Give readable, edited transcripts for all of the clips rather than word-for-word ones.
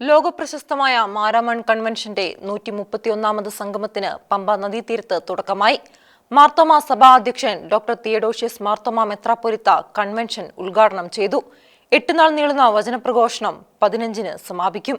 ലോകപ്രശസ്തമായ മാരാമൺ കൺവെൻഷന്റെ 131ാമത് സംഗമത്തിന് പമ്പ നദീതീരത്ത് തുടക്കമായി. മാർത്തോമാ സഭാ അധ്യക്ഷൻ ഡോക്ടർ തിയഡോഷ്യസ് മാർത്തോമാ മെത്രാപ്പൊലീത്ത കൺവെൻഷൻ ഉദ്ഘാടനം ചെയ്തു. 8 നാൾ നീളുന്ന വചനപ്രഘോഷണം 15-ന് സമാപിക്കും.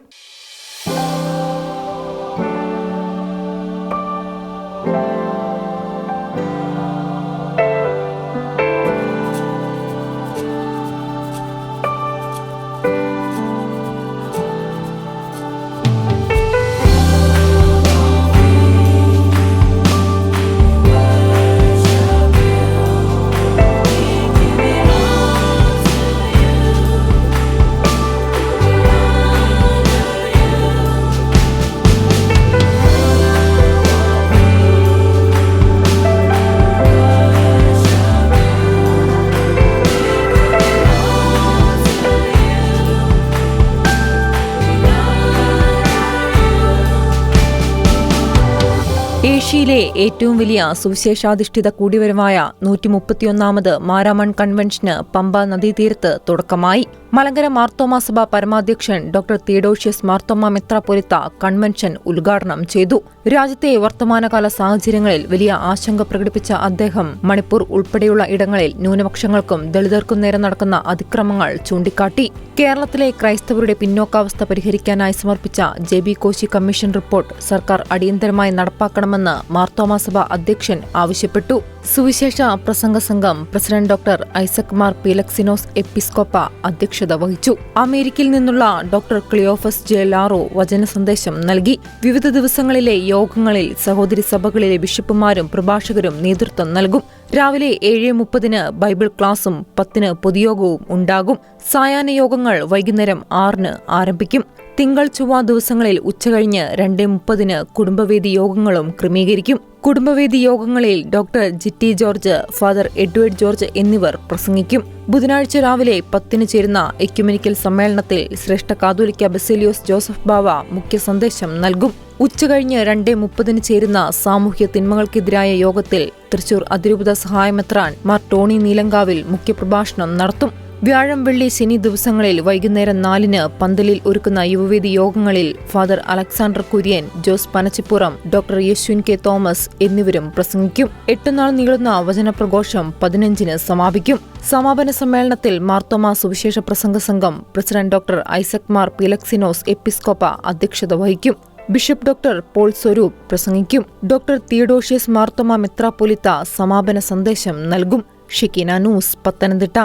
ഏഷ്യയിലെ ഏറ്റവും വലിയ സുവിശേഷാധിഷ്ഠിത കൂടിവരവായ 131ാമത് മാരാമൺ കൺവെൻഷന് പമ്പ നദീതീരത്ത് തുടക്കമായി. മലങ്കര മാർത്തോമാ സഭ പരമാധ്യക്ഷൻ ഡോക്ടർ തിയഡോഷ്യസ് മാർത്തോമാ മെത്രാപ്പൊലീത്ത കൺവെൻഷൻ ഉദ്ഘാടനം ചെയ്തു. രാജ്യത്തെ വർത്തമാനകാല സാഹചര്യങ്ങളിൽ വലിയ ആശങ്ക പ്രകടിപ്പിച്ച അദ്ദേഹം മണിപ്പൂർ ഉൾപ്പെടെയുള്ള ഇടങ്ങളിൽ ന്യൂനപക്ഷങ്ങൾക്കും ദളിതർക്കും നേരെ നടക്കുന്ന അതിക്രമങ്ങൾ ചൂണ്ടിക്കാട്ടി. കേരളത്തിലെ ക്രൈസ്തവരുടെ പിന്നോക്കാവസ്ഥ പരിഹരിക്കാനായി സമർപ്പിച്ച JB കോശി കമ്മീഷൻ റിപ്പോർട്ട് സർക്കാർ അടിയന്തരമായി നടപ്പാക്കണമെന്ന് മാർത്തോമാ സഭ അധ്യക്ഷൻ ആവശ്യപ്പെട്ടു. സുവിശേഷ പ്രസംഗ സംഘം പ്രസിഡന്റ് ഡോക്ടർ ഐസക് മാർ പീലക്സിനോസ് എപ്പിസ്കോപ്പ അധ്യക്ഷത വഹിച്ചു. അമേരിക്കയിൽ നിന്നുള്ള ഡോക്ടർ ക്ലിയോഫസ് ജെ ലാറോ വചന സന്ദേശം നൽകി. വിവിധ ദിവസങ്ങളിലെ യോഗങ്ങളിൽ സഹോദരി സഭകളിലെ ബിഷപ്പുമാരും പ്രഭാഷകരും നേതൃത്വം നൽകും. രാവിലെ 7:30-ന് ബൈബിൾ ക്ലാസും 10-ന് പൊതുയോഗവും ഉണ്ടാകും. സായാഹ്ന യോഗങ്ങൾ വൈകുന്നേരം 6-ന് ആരംഭിക്കും. തിങ്കൾ ചൊവ്വ ദിവസങ്ങളിൽ ഉച്ചകഴിഞ്ഞ് 2:30-ന് കുടുംബവേദി യോഗങ്ങളും ക്രമീകരിക്കും. കുടുംബവേദി യോഗങ്ങളിൽ doctor ജിറ്റി George, father Edward George എന്നിവർ പ്രസംഗിക്കും. ബുധനാഴ്ച രാവിലെ 10-ന് ചേരുന്ന എക്യുമെനിക്കൽ സമ്മേളനത്തിൽ ശ്രേഷ്ഠ കാതോലിക്ക ബസേലിയോസ് ജോസഫ് ബാവ മുഖ്യ സന്ദേശം നൽകും. ഉച്ചകഴിഞ്ഞ് 2:30-ന് ചേരുന്ന സാമൂഹ്യ തിന്മകൾക്കെതിരായ യോഗത്തിൽ തൃശൂർ അതിരൂപത സഹായമെത്രാൻ മാർ ടോണി നീലങ്കാവിൽ മുഖ്യപ്രഭാഷണം നടത്തും. വ്യാഴം, വെള്ളി, ശനി ദിവസങ്ങളിൽ വൈകുന്നേരം 4-ന് പന്തലിൽ ഒരുക്കുന്ന യുവവേദി യോഗങ്ങളിൽ father Alexander Kurian, Jose Panachippuram, doctor Yashwin K Thomas എന്നിവരും പ്രസംഗിക്കും. 8 നാൾ നീളുന്ന വചനപ്രഘോഷം 15-ന് സമാപിക്കും. സമാപന സമ്മേളനത്തിൽ മാർത്തോമാ സുവിശേഷ പ്രസംഗ സംഘം പ്രസിഡന്റ് ഡോക്ടർ ഐസക് മാർ പീലക്സിനോസ് എപ്പിസ്കോപ്പ അധ്യക്ഷത വഹിക്കും. ബിഷപ്പ് ഡോക്ടർ പോൾ സ്വരൂപ് പ്രസംഗിക്കും. ഡോക്ടർ തിയഡോഷ്യസ് മാർത്തോമാ മെത്രാപ്പൊലീത്ത സമാപന സന്ദേശം നൽകും. ഷിക്കീന ന്യൂസ്, പത്തനംതിട്ട.